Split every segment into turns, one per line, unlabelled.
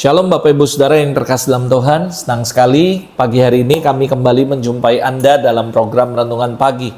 Shalom Bapak Ibu Saudara yang terkasih dalam Tuhan. Senang sekali pagi hari ini kami kembali menjumpai Anda dalam program Renungan Pagi.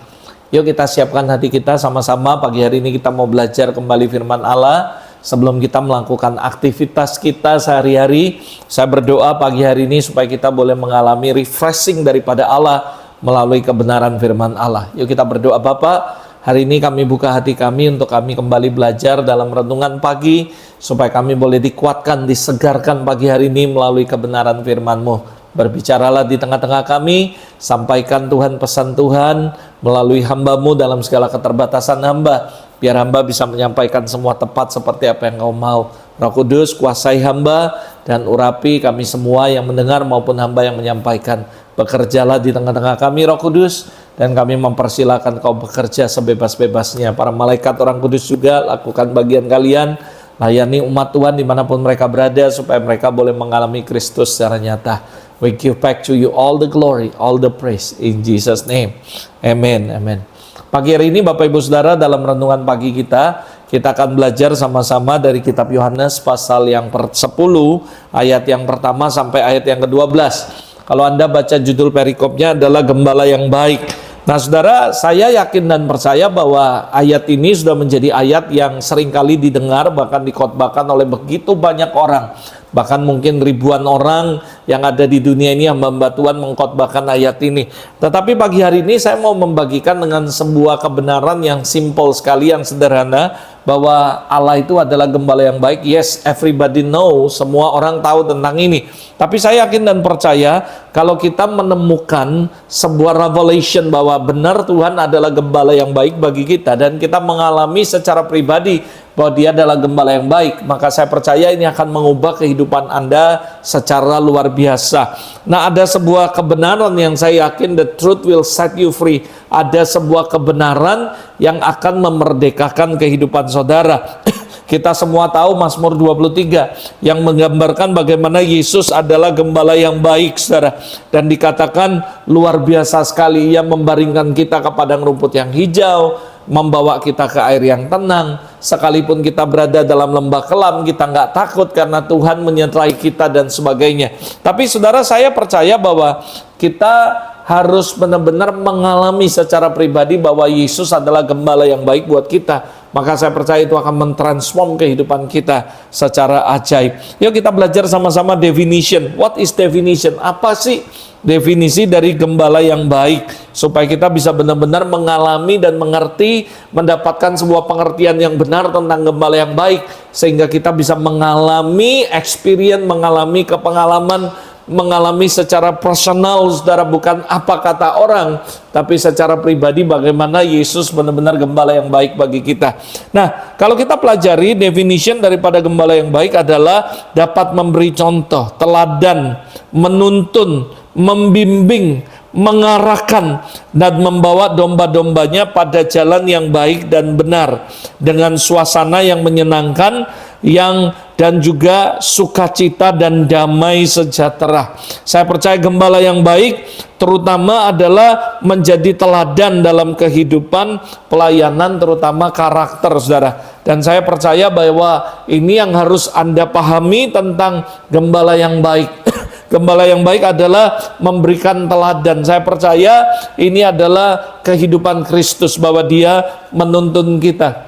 Yuk kita siapkan hati kita sama-sama. Pagi hari ini kita mau belajar kembali firman Allah. Sebelum kita melakukan aktivitas kita sehari-hari, saya berdoa pagi hari ini supaya kita boleh mengalami refreshing daripada Allah melalui kebenaran firman Allah. Yuk kita berdoa. Bapak, hari ini kami buka hati kami untuk kami kembali belajar dalam renungan pagi, supaya kami boleh dikuatkan, disegarkan pagi hari ini melalui kebenaran firman-Mu. Berbicaralah di tengah-tengah kami, sampaikan Tuhan pesan Tuhan melalui hamba-Mu dalam segala keterbatasan hamba, biar hamba bisa menyampaikan semua tepat seperti apa yang Kau mau. Roh Kudus, kuasai hamba dan urapi kami semua yang mendengar maupun hamba yang menyampaikan. Bekerjalah di tengah-tengah kami, Roh Kudus, dan kami mempersilahkan Kau bekerja sebebas-bebasnya. Para malaikat orang kudus juga lakukan bagian kalian, layani umat Tuhan dimanapun mereka berada, supaya mereka boleh mengalami Kristus secara nyata. We give back to you all the glory, all the praise, in Jesus name. Amen, amen. Pagi hari ini Bapak Ibu Saudara, dalam renungan pagi kita akan belajar sama-sama dari kitab Yohanes pasal yang 10, ayat yang pertama sampai ayat yang ke-12. Kalau Anda baca judul perikopnya adalah Gembala yang Baik. Nah saudara, saya yakin dan percaya bahwa ayat ini sudah menjadi ayat yang seringkali didengar, bahkan dikhotbahkan oleh begitu banyak orang. Bahkan mungkin ribuan orang yang ada di dunia ini, hamba-hamba Tuhan mengkhotbahkan ayat ini. Tetapi pagi hari ini saya mau membagikan dengan sebuah kebenaran yang simple sekali, yang sederhana, bahwa Allah itu adalah gembala yang baik. Yes, everybody know, semua orang tahu tentang ini. Tapi saya yakin dan percaya kalau kita menemukan sebuah revelation bahwa benar Tuhan adalah gembala yang baik bagi kita, dan kita mengalami secara pribadi bahwa Dia adalah gembala yang baik, maka saya percaya ini akan mengubah kehidupan Anda secara luar biasa. Nah, ada sebuah kebenaran yang saya yakin, the truth will set you free. Ada sebuah kebenaran yang akan memerdekakan kehidupan saudara. Kita semua tahu Mazmur 23 yang menggambarkan bagaimana Yesus adalah gembala yang baik, saudara. Dan dikatakan luar biasa sekali, Ia membaringkan kita ke padang rumput yang hijau, membawa kita ke air yang tenang. Sekalipun kita berada dalam lembah kelam, kita nggak takut karena Tuhan menyertai kita dan sebagainya. Tapi saudara, saya percaya bahwa kita harus benar-benar mengalami secara pribadi bahwa Yesus adalah gembala yang baik buat kita. Maka saya percaya itu akan mentransform kehidupan kita secara ajaib. Yuk kita belajar sama-sama definition. What is definition? Apa sih definisi dari gembala yang baik? Supaya kita bisa benar-benar mengalami dan mengerti, mendapatkan sebuah pengertian yang benar tentang gembala yang baik. Sehingga kita bisa mengalami experience, mengalami kepengalaman, mengalami secara personal, saudara, bukan apa kata orang, tapi secara pribadi bagaimana Yesus benar-benar gembala yang baik bagi kita. Nah, kalau kita pelajari definition daripada gembala yang baik adalah dapat memberi contoh, teladan, menuntun, membimbing, mengarahkan, dan membawa domba-dombanya pada jalan yang baik dan benar, dengan suasana yang menyenangkan, dan juga sukacita dan damai sejahtera. Saya percaya gembala yang baik terutama adalah menjadi teladan dalam kehidupan pelayanan, terutama karakter, saudara. Dan saya percaya bahwa ini yang harus Anda pahami tentang gembala yang baik. Gembala yang baik adalah memberikan teladan. Saya percaya ini adalah kehidupan Kristus, bahwa Dia menuntun kita,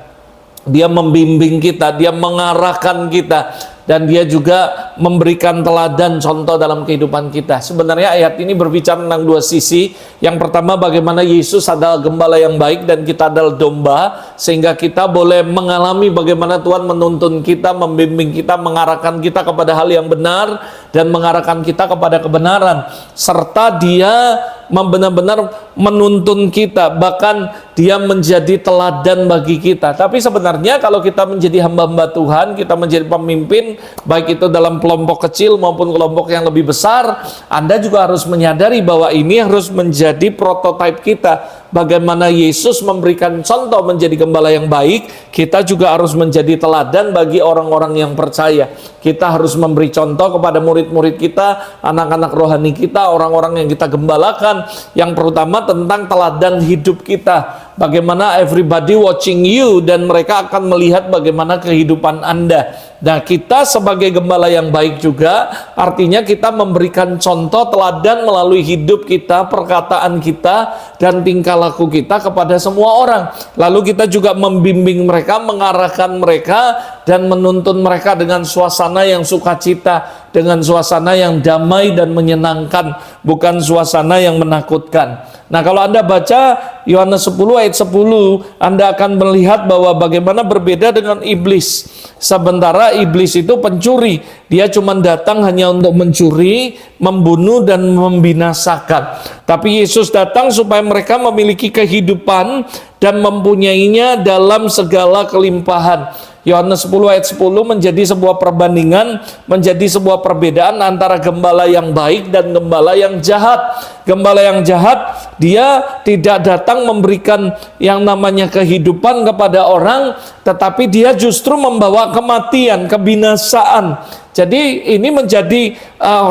Dia membimbing kita, Dia mengarahkan kita, dan Dia juga memberikan teladan, contoh dalam kehidupan kita. Sebenarnya ayat ini berbicara tentang dua sisi. Yang pertama, bagaimana Yesus adalah gembala yang baik dan kita adalah domba, sehingga kita boleh mengalami bagaimana Tuhan menuntun kita, membimbing kita, mengarahkan kita kepada hal yang benar, dan mengarahkan kita kepada kebenaran, serta Dia benar-benar menuntun kita, bahkan Dia menjadi teladan bagi kita. Tapi sebenarnya kalau kita menjadi hamba-hamba Tuhan, kita menjadi pemimpin, baik itu dalam kelompok kecil maupun kelompok yang lebih besar, Anda juga harus menyadari bahwa ini harus menjadi prototipe kita, bagaimana Yesus memberikan contoh menjadi gembala yang baik, kita juga harus menjadi teladan bagi orang-orang yang percaya. Kita harus memberi contoh kepada murid-murid kita, anak-anak rohani kita, orang-orang yang kita gembalakan, yang terutama tentang teladan hidup kita. Bagaimana everybody watching you, dan mereka akan melihat bagaimana kehidupan Anda. Nah, kita sebagai gembala yang baik juga, artinya kita memberikan contoh teladan melalui hidup kita, perkataan kita, dan tingkah laku kita kepada semua orang. Lalu kita juga membimbing mereka, mengarahkan mereka, dan menuntun mereka dengan suasana yang sukacita, dengan suasana yang damai dan menyenangkan, bukan suasana yang menakutkan. Nah, kalau Anda baca Yohanes 10 ayat 10, Anda akan melihat bahwa bagaimana berbeda dengan iblis. Sementara iblis itu pencuri, dia cuma datang hanya untuk mencuri, membunuh, dan membinasakan. Tapi Yesus datang supaya mereka memiliki kehidupan dan mempunyainya dalam segala kelimpahan. Yohanes 10 ayat 10 menjadi sebuah perbandingan, menjadi sebuah perbedaan antara gembala yang baik dan gembala yang jahat. Gembala yang jahat, dia tidak datang memberikan yang namanya kehidupan kepada orang, tetapi dia justru membawa kematian, kebinasaan. Jadi ini menjadi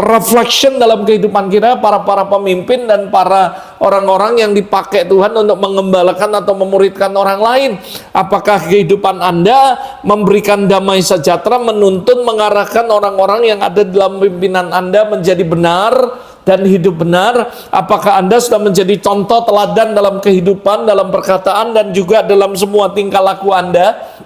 reflection dalam kehidupan kita, para pemimpin dan para orang-orang yang dipakai Tuhan untuk mengembalakan atau memuridkan orang lain. Apakah kehidupan Anda memberikan damai sejahtera, menuntun, mengarahkan orang-orang yang ada dalam pimpinan Anda menjadi benar dan hidup benar? Apakah Anda sudah menjadi contoh teladan dalam kehidupan, dalam perkataan, dan juga dalam semua tingkah laku Anda?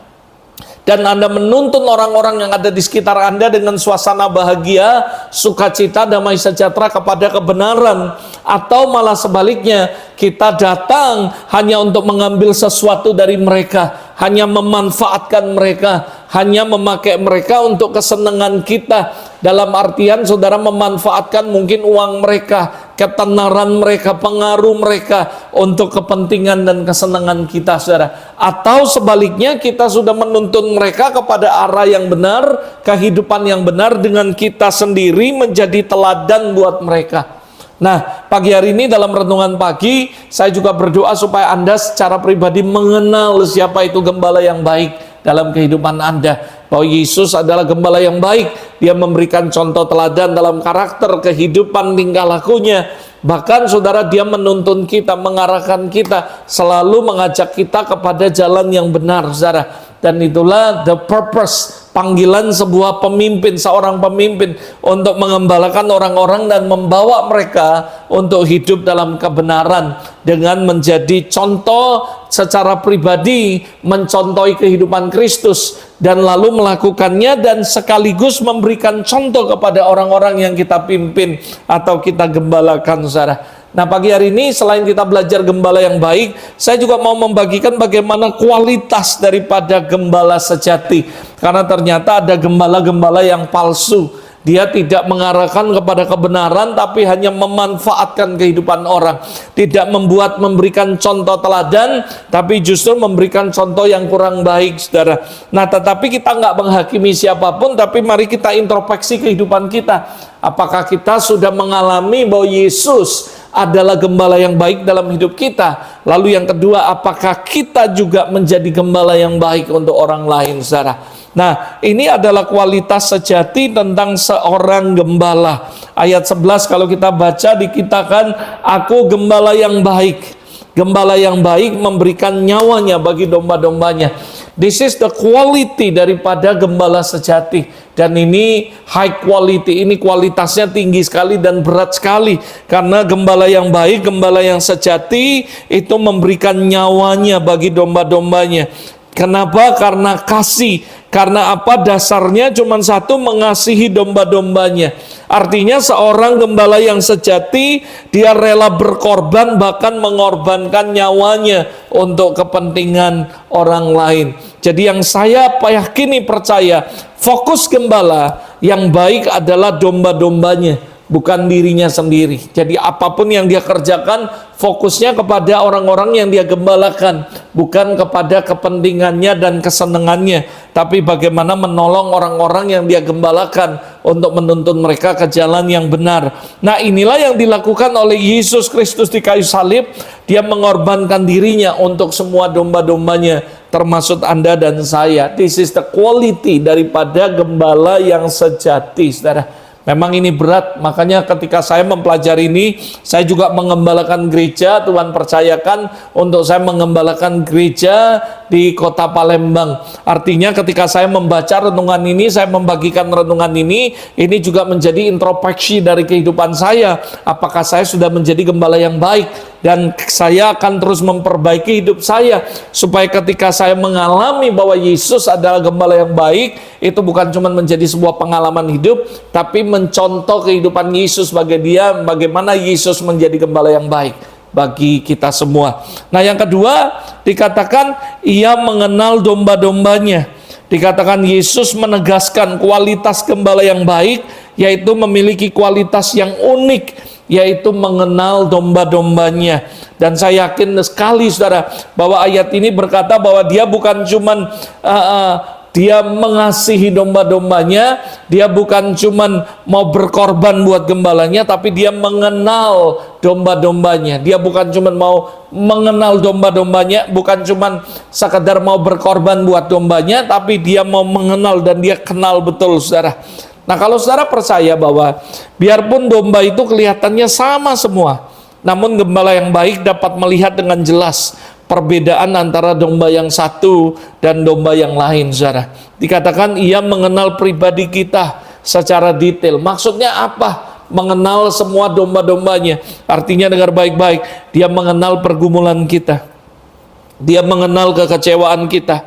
Dan Anda menuntun orang-orang yang ada di sekitar Anda dengan suasana bahagia, sukacita, damai sejahtera kepada kebenaran? Atau malah sebaliknya, kita datang hanya untuk mengambil sesuatu dari mereka, hanya memanfaatkan mereka, hanya memakai mereka untuk kesenangan kita? Dalam artian saudara memanfaatkan mungkin uang mereka, ketenaran mereka, pengaruh mereka untuk kepentingan dan kesenangan kita, saudara. Atau sebaliknya, kita sudah menuntun mereka kepada arah yang benar, kehidupan yang benar, dengan kita sendiri menjadi teladan buat mereka. Nah, pagi hari ini dalam renungan pagi, saya juga berdoa supaya Anda secara pribadi mengenal siapa itu gembala yang baik dalam kehidupan Anda. Bahwa Yesus adalah gembala yang baik. Dia memberikan contoh teladan dalam karakter, kehidupan, tingkah lakunya. Bahkan saudara, dia menuntun kita, mengarahkan kita, selalu mengajak kita kepada jalan yang benar, saudara. Dan itulah the purpose, panggilan sebuah pemimpin, seorang pemimpin, untuk mengembalakan orang-orang dan membawa mereka untuk hidup dalam kebenaran, dengan menjadi contoh secara pribadi, mencontohi kehidupan Kristus, dan lalu melakukannya, dan sekaligus memberikan contoh kepada orang-orang yang kita pimpin atau kita gembalakan, saudara. Nah, pagi hari ini selain kita belajar gembala yang baik, saya juga mau membagikan bagaimana kualitas daripada gembala sejati. Karena ternyata ada gembala-gembala yang palsu. Dia tidak mengarahkan kepada kebenaran, tapi hanya memanfaatkan kehidupan orang. Tidak memberikan contoh teladan, tapi justru memberikan contoh yang kurang baik, saudara. Nah, tetapi kita nggak menghakimi siapapun, tapi mari kita introspeksi kehidupan kita. Apakah kita sudah mengalami bahwa Yesus adalah gembala yang baik dalam hidup kita? Lalu yang kedua, apakah kita juga menjadi gembala yang baik untuk orang lain, saudara? Nah, ini adalah kualitas sejati tentang seorang gembala. Ayat 11 kalau kita baca, dikatakan, aku gembala yang baik. Gembala yang baik memberikan nyawanya bagi domba-dombanya. This is the quality daripada gembala sejati. Dan ini high quality, ini kualitasnya tinggi sekali dan berat sekali. Karena gembala yang baik, gembala yang sejati, itu memberikan nyawanya bagi domba-dombanya. Kenapa? Karena kasih. Karena apa? Dasarnya cuma satu, mengasihi domba-dombanya. Artinya seorang gembala yang sejati, dia rela berkorban, bahkan mengorbankan nyawanya untuk kepentingan orang lain. Jadi yang saya yakini, percaya, fokus gembala yang baik adalah domba-dombanya, bukan dirinya sendiri. Jadi apapun yang dia kerjakan, fokusnya kepada orang-orang yang dia gembalakan, bukan kepada kepentingannya dan kesenangannya, tapi bagaimana menolong orang-orang yang dia gembalakan untuk menuntun mereka ke jalan yang benar. Nah, inilah yang dilakukan oleh Yesus Kristus di kayu salib. Dia mengorbankan dirinya untuk semua domba-dombanya, termasuk Anda dan saya. This is the quality daripada gembala yang sejati, saudara. Memang ini berat, makanya ketika saya mempelajari ini, saya juga mengembalakan gereja. Tuhan percayakan untuk saya mengembalakan gereja di kota Palembang. Artinya ketika saya membaca renungan ini, saya membagikan renungan ini juga menjadi introspeksi dari kehidupan saya. Apakah saya sudah menjadi gembala yang baik? Dan saya akan terus memperbaiki hidup saya, supaya ketika saya mengalami bahwa Yesus adalah gembala yang baik, itu bukan cuma menjadi sebuah pengalaman hidup, tapi mencontoh kehidupan Yesus bagaimana Yesus menjadi gembala yang baik bagi kita semua. Nah, yang kedua dikatakan ia mengenal domba-dombanya. Dikatakan Yesus menegaskan kualitas gembala yang baik, yaitu memiliki kualitas yang unik, yaitu mengenal domba-dombanya. Dan saya yakin sekali, saudara, bahwa ayat ini berkata bahwa dia bukan cuman dia mengasihi domba-dombanya, dia bukan cuman mau berkorban buat gembalanya, tapi dia mengenal domba-dombanya. Dia bukan cuman mau mengenal domba-dombanya, bukan cuman sekedar mau berkorban buat dombanya, tapi dia mau mengenal dan dia kenal betul, saudara. Nah, kalau saudara percaya bahwa biarpun domba itu kelihatannya sama semua, namun gembala yang baik dapat melihat dengan jelas perbedaan antara domba yang satu dan domba yang lain, saudara. Dikatakan ia mengenal pribadi kita secara detail. Maksudnya apa? Mengenal semua domba-dombanya. Artinya dengar baik-baik, dia mengenal pergumulan kita, dia mengenal kekecewaan kita,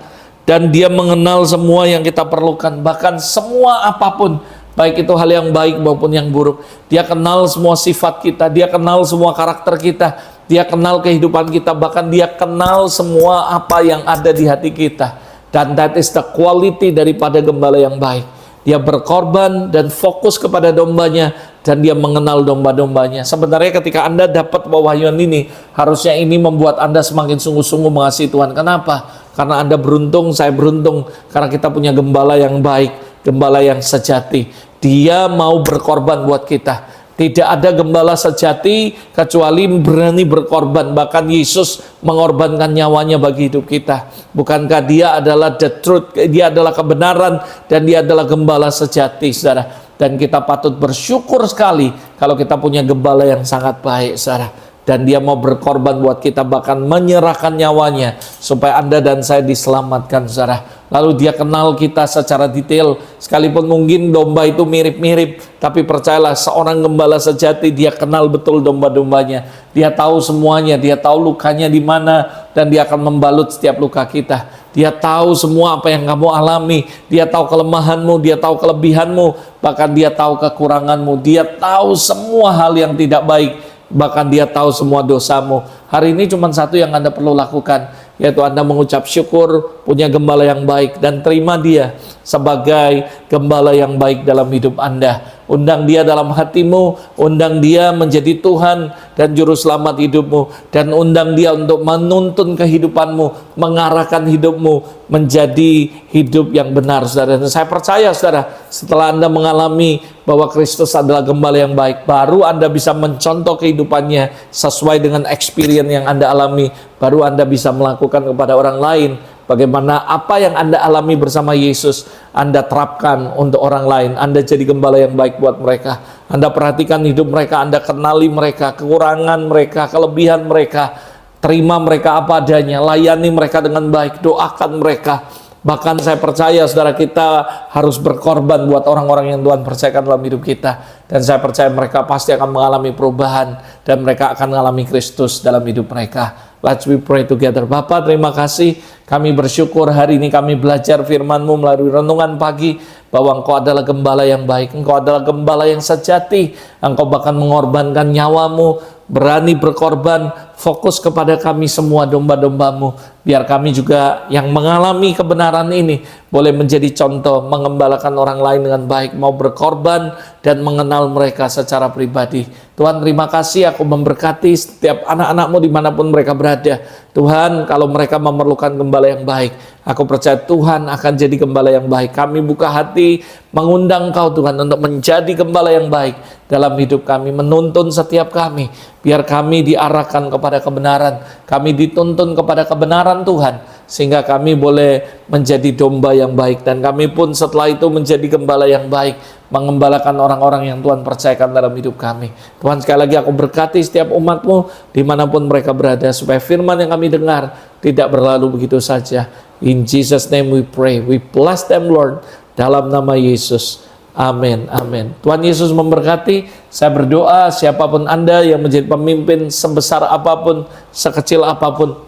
dan dia mengenal semua yang kita perlukan, bahkan semua apapun, baik itu hal yang baik maupun yang buruk. Dia kenal semua sifat kita, dia kenal semua karakter kita, dia kenal kehidupan kita, bahkan dia kenal semua apa yang ada di hati kita. Dan that is the quality daripada gembala yang baik. Dia berkorban dan fokus kepada dombanya, dan dia mengenal domba-dombanya. Sebenarnya ketika Anda dapat pewahyuan ini, harusnya ini membuat Anda semakin sungguh-sungguh mengasihi Tuhan. Kenapa? Karena Anda beruntung, saya beruntung, karena kita punya gembala yang baik, gembala yang sejati. Dia mau berkorban buat kita. Tidak ada gembala sejati kecuali berani berkorban. Bahkan Yesus mengorbankan nyawanya bagi hidup kita. Bukankah dia adalah the truth, dia adalah kebenaran, dan dia adalah gembala sejati, saudara. Dan kita patut bersyukur sekali kalau kita punya gembala yang sangat baik, saudara. Dan dia mau berkorban buat kita, bahkan menyerahkan nyawanya supaya Anda dan saya diselamatkan, saudara. Lalu dia kenal kita secara detail, sekalipun mungkin domba itu mirip-mirip, tapi percayalah, seorang gembala sejati, dia kenal betul domba-dombanya. Dia tahu semuanya, dia tahu lukanya di mana, dan dia akan membalut setiap luka kita. Dia tahu semua apa yang kamu alami, dia tahu kelemahanmu, dia tahu kelebihanmu, bahkan dia tahu kekuranganmu, dia tahu semua hal yang tidak baik, bahkan dia tahu semua dosamu. Hari ini cuma satu yang Anda perlu lakukan, yaitu Anda mengucap syukur punya gembala yang baik, dan terima dia sebagai gembala yang baik dalam hidup Anda. Undang dia dalam hatimu, undang dia menjadi Tuhan dan Juru Selamat hidupmu, dan undang dia untuk menuntun kehidupanmu, mengarahkan hidupmu menjadi hidup yang benar, saudara. Dan saya percaya, saudara, setelah Anda mengalami bahwa Kristus adalah gembala yang baik, baru Anda bisa mencontoh kehidupannya sesuai dengan experience yang Anda alami. Baru Anda bisa melakukan kepada orang lain bagaimana apa yang Anda alami bersama Yesus, Anda terapkan untuk orang lain. Anda jadi gembala yang baik buat mereka. Anda perhatikan hidup mereka, Anda kenali mereka, kekurangan mereka, kelebihan mereka. Terima mereka apa adanya, layani mereka dengan baik, doakan mereka. Bahkan saya percaya, saudara, kita harus berkorban buat orang-orang yang Tuhan percayakan dalam hidup kita. Dan saya percaya mereka pasti akan mengalami perubahan, dan mereka akan mengalami Kristus dalam hidup mereka. Let's we pray together. Bapa, terima kasih. Kami bersyukur hari ini kami belajar firman-Mu melalui renungan pagi, bahwa Engkau adalah gembala yang baik, Engkau adalah gembala yang sejati. Engkau bahkan mengorbankan nyawamu, berani berkorban, fokus kepada kami semua domba-dombamu. Biar kami juga yang mengalami kebenaran ini boleh menjadi contoh, mengembalakan orang lain dengan baik, mau berkorban dan mengenal mereka secara pribadi. Tuhan, terima kasih, aku memberkati setiap anak-anak-Mu dimanapun mereka berada. Tuhan, kalau mereka memerlukan gembala yang baik, aku percaya Tuhan akan jadi gembala yang baik. Kami buka hati mengundang Kau Tuhan untuk menjadi gembala yang baik dalam hidup kami, menuntun setiap kami, biar kami diarahkan kepada kebenaran, kami dituntun kepada kebenaran Tuhan, sehingga kami boleh menjadi domba yang baik, dan kami pun setelah itu menjadi gembala yang baik, mengembalakan orang-orang yang Tuhan percayakan dalam hidup kami. Tuhan, sekali lagi aku berkati setiap umat-Mu dimanapun mereka berada, supaya firman yang kami dengar tidak berlalu begitu saja. In Jesus' name we pray, we bless them Lord, dalam nama Yesus. Amin, amin. Tuhan Yesus memberkati. Saya berdoa siapapun Anda yang menjadi pemimpin, sebesar apapun, sekecil apapun,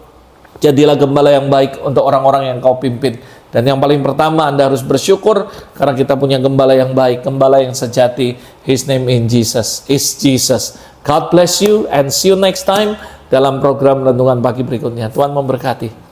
jadilah gembala yang baik untuk orang-orang yang Kau pimpin. Dan yang paling pertama, Anda harus bersyukur karena kita punya gembala yang baik, gembala yang sejati. His name in Jesus is Jesus. God bless you and see you next time dalam program Renungan Pagi berikutnya. Tuhan memberkati.